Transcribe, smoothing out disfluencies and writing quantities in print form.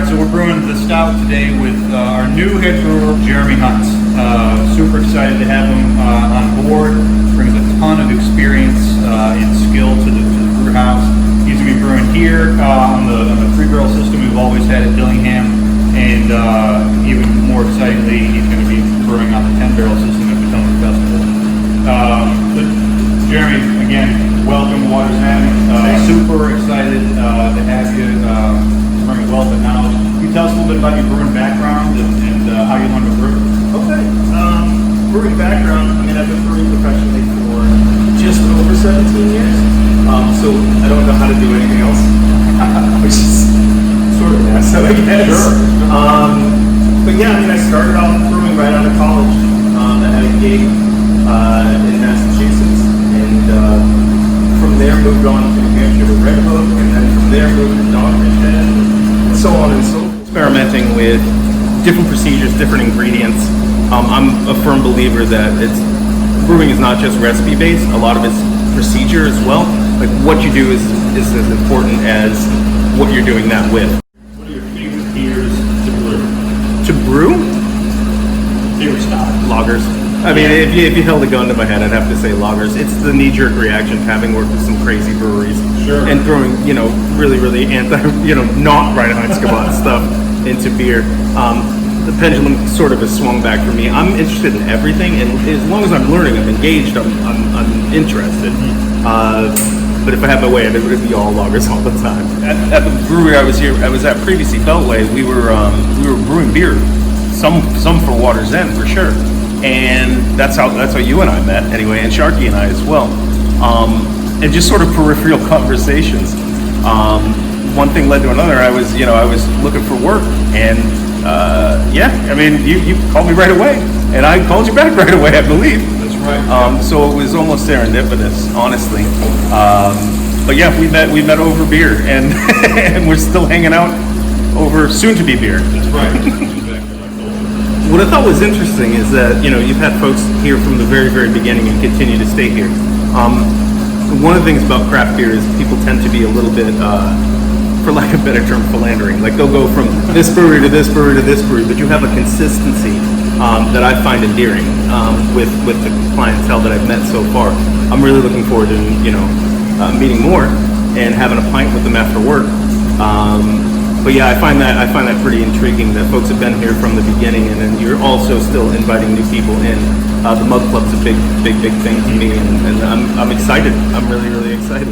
right, so we're brewing the stout today with our new head brewer, Jeremy Huntz. Super excited to have him on board. Brings a ton of experience and skill to the brew house. He's going to be brewing here on the 3-barrel system we've always had at Dillingham, and even more excitingly, he's going to be brewing on the 10-barrel system at Potomac Festival. But Jeremy, again, welcome to Water's End. Super excited to have you. Bring a wealth of knowledge. Can you tell us a little bit about your brewing background and how you learned to brew? Okay. Brewing background, I mean, I've been brewing professionally for just over 17 years. So I don't know how to do anything else, which is sort of an asset, I guess. Sure. But yeah, I mean, I started off brewing right out of college. I had a gig in Massachusetts, and from there moved on to New Hampshire to Red Hook, and then from there moved to Dogfish Head, and so on and so forth. Experimenting with different procedures, different ingredients. I'm a firm believer that brewing is not just recipe based. A lot of it's procedure as well. Like what you do is as important as what you're doing that with. What are your favorite beers to brew? To brew? Favorite style? Lagers. I mean, if you held a gun to my head, I'd have to say lagers. It's the knee-jerk reaction, having worked with some crazy breweries, sure, and throwing, really not Reinheitsgebot stuff into beer. The pendulum sort of has swung back for me. I'm interested in everything, and as long as I'm learning, I'm engaged, I'm interested. But if I had my way, it would be all lagers all the time. At the brewery I was at previously, Beltway, we were brewing beer, some for Water's End for sure. And that's how you and I met anyway, and Sharky and I as well, and just sort of peripheral conversations. One thing led to another. I was looking for work, and you called me right away, and I called you back right away, I believe. That's right. So it was almost serendipitous, honestly. But yeah, we met over beer, and and we're still hanging out over soon-to-be beer. That's right. What I thought was interesting is that you've had folks here from the very, very beginning and continue to stay here. One of the things about craft beer is people tend to be a little bit, for lack of a better term, philandering. Like they'll go from this brewery to this brewery to this brewery, but you have a consistency that I find endearing with the clientele that I've met so far. I'm really looking forward to meeting more and having a pint with them after work. But yeah, I find that pretty intriguing that folks have been here from the beginning, and then you're also still inviting new people in. The Mug Club's a big thing to me, and I'm excited. I'm really, really excited.